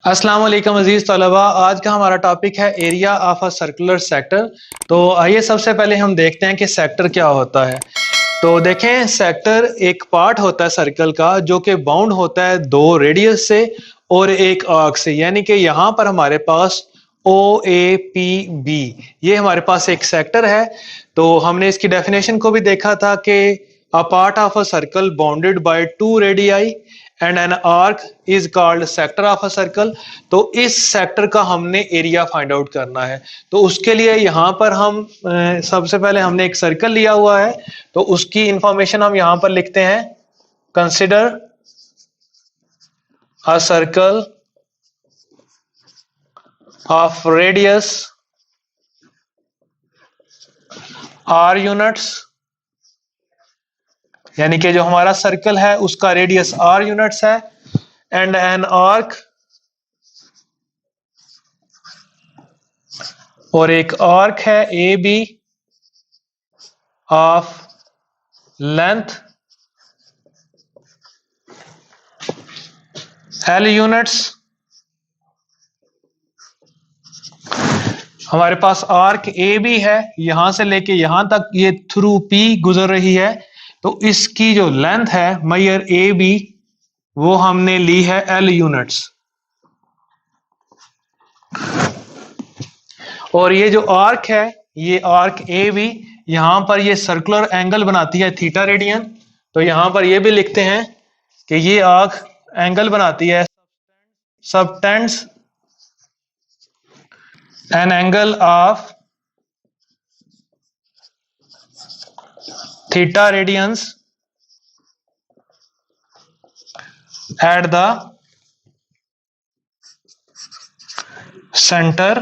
अस्सलाम वालेकुम अजीज तलबा। आज का हमारा टॉपिक है area of a circular sector. तो आइए सबसे पहले हम देखते हैं कि सेक्टर क्या होता है। तो देखें, सेक्टर एक पार्ट होता है सर्कल का जो कि बाउंड होता है दो रेडियस से और एक आर्क से, यानी कि यहाँ पर हमारे पास ओ ए पी बी, ये हमारे पास एक सेक्टर है। तो हमने इसकी डेफिनेशन को भी देखा था कि a part of a circle bounded by two radii and an arc is called sector of a circle. तो इस सेक्टर का हमने एरिया फाइंड आउट करना है। तो उसके लिए यहाँ पर हम सबसे पहले हमने एक सर्कल लिया हुआ है, तो उसकी इंफॉर्मेशन हम यहाँ पर लिखते हैं। Consider a circle of radius r units, यानी कि जो हमारा सर्कल है उसका रेडियस आर यूनिट्स है, एंड एन आर्क, और एक आर्क है a b of length l units. हमारे पास आर्क ए बी है, यहां से लेके यहां तक ये थ्रू पी गुजर रही है। तो इसकी जो लेंथ है मैयर ए बी, वो हमने ली है एल यूनिट्स। और ये जो आर्क है, ये आर्क ए बी, यहां पर ये सर्कुलर एंगल बनाती है थीटा रेडियन। तो यहां पर ये भी लिखते हैं कि ये आर्क एंगल बनाती है subtends an angle of theta radians at the centre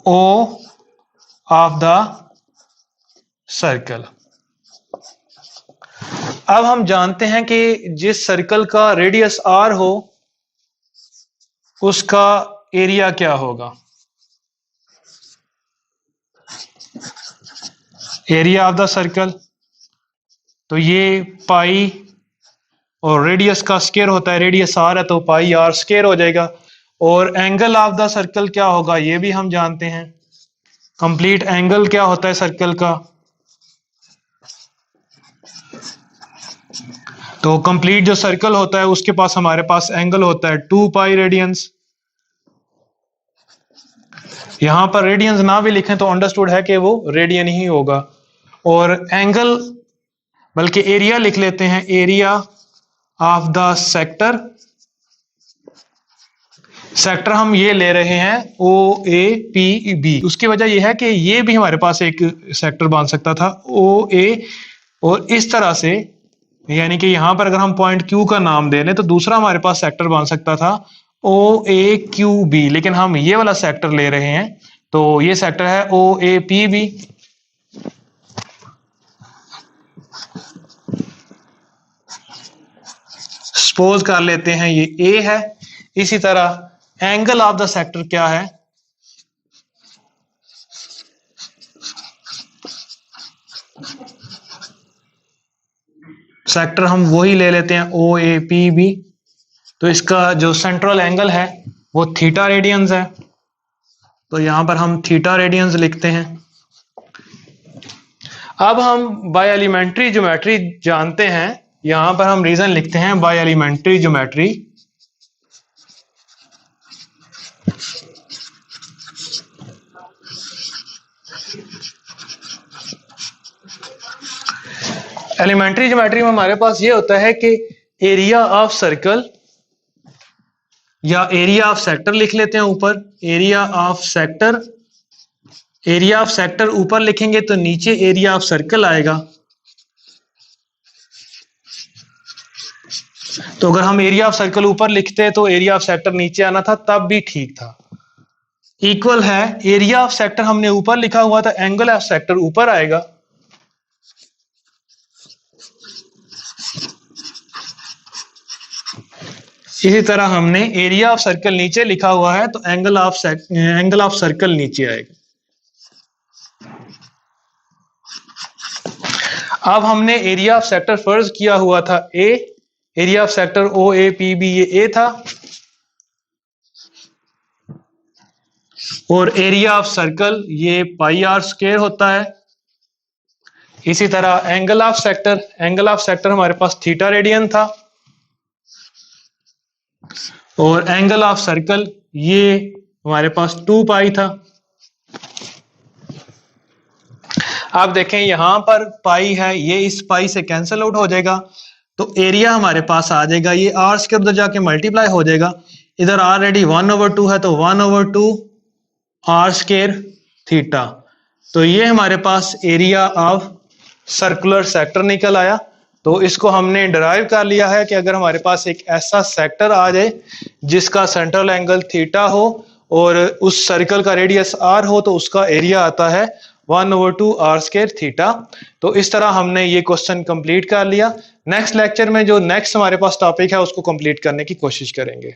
O of the circle. अब हम जानते हैं कि जिस सर्कल का रेडियस आर हो उसका एरिया क्या होगा। एरिया ऑफ द सर्कल, तो ये पाई और रेडियस का स्क्वायर होता है, रेडियस आर है तो पाई आर स्क्वायर हो जाएगा। और एंगल ऑफ द सर्कल क्या होगा ये भी हम जानते हैं। कंप्लीट एंगल क्या होता है सर्कल का, तो कंप्लीट जो सर्कल होता है उसके पास हमारे पास एंगल होता है 2 पाई रेडियंस। यहां पर रेडियंस ना भी लिखें तो अंडरस्टूड है कि वो रेडियन ही होगा। और एंगल, बल्कि एरिया लिख लेते हैं, area of the sector. Sector हम ये ले रहे हैं ओ ए पी बी। उसकी वजह यह है कि ये भी हमारे पास एक सेक्टर बन सकता था ओ ए, और इस तरह से, यानी कि यहां पर अगर हम पॉइंट क्यू का नाम दे लें तो दूसरा हमारे पास सेक्टर बन सकता था ओ ए क्यू बी, लेकिन हम ये वाला सेक्टर ले रहे हैं तो ये सेक्टर है ओ ए पी बी। सपोज कर लेते हैं ये ए है। इसी तरह एंगल ऑफ द सेक्टर क्या है, सेक्टर हम वही ले लेते हैं ओ ए पी बी। तो इसका जो सेंट्रल एंगल है वो थीटा रेडियंस है, तो यहां पर हम थीटा रेडियंस लिखते हैं। अब हम बाय एलिमेंट्री ज्योमेट्री जानते हैं, यहां पर हम रीजन लिखते हैं by elementary geometry. Elementary geometry में हमारे पास ये होता है कि एरिया ऑफ सर्कल या एरिया ऑफ सेक्टर लिख लेते हैं ऊपर, area of sector. Area of sector ऊपर लिखेंगे तो नीचे एरिया ऑफ सर्कल आएगा। तो अगर हम एरिया ऑफ सर्कल ऊपर लिखते तो एरिया ऑफ सेक्टर नीचे आना था, तब भी ठीक था। इक्वल है, एरिया ऑफ सेक्टर हमने ऊपर लिखा हुआ था, एंगल ऑफ सेक्टर ऊपर आएगा। इसी तरह हमने एरिया ऑफ सर्कल नीचे लिखा हुआ है तो एंगल ऑफ सर्कल नीचे आएगा। अब हमने एरिया ऑफ सेक्टर फर्ज किया हुआ था A, area of sector O A P B ये ए था। और एरिया ऑफ सर्कल ये पाई आर स्क्वायर होता है। इसी तरह एंगल ऑफ सेक्टर हमारे पास थीटा रेडियन था, और एंगल ऑफ सर्कल ये हमारे पास 2 पाई था। आप देखें यहां पर पाई है, ये इस पाई से कैंसिल आउट हो जाएगा, तो एरिया हमारे पास आ जाएगा, ये आर स्क्वायर उधर जाके मल्टीप्लाई हो जाएगा। इधर ऑलरेडी 1/2 है, तो 1/2 आर स्क्वायर थीटा। तो ये हमारे पास एरिया ऑफ सर्कुलर सेक्टर निकल आया। तो इसको हमने डिराइव कर लिया है कि अगर हमारे पास एक ऐसा सेक्टर आ जाए जिसका सेंट्रल एंगल थीटा हो और उस सर्कल का रेडियस आर हो, तो उसका एरिया आता है 1/2 आर स्क्वायर थीटा। तो इस तरह हमने ये क्वेश्चन कंप्लीट कर लिया। नेक्स्ट लेक्चर में जो नेक्स्ट हमारे पास टॉपिक है उसको कंप्लीट करने की कोशिश करेंगे।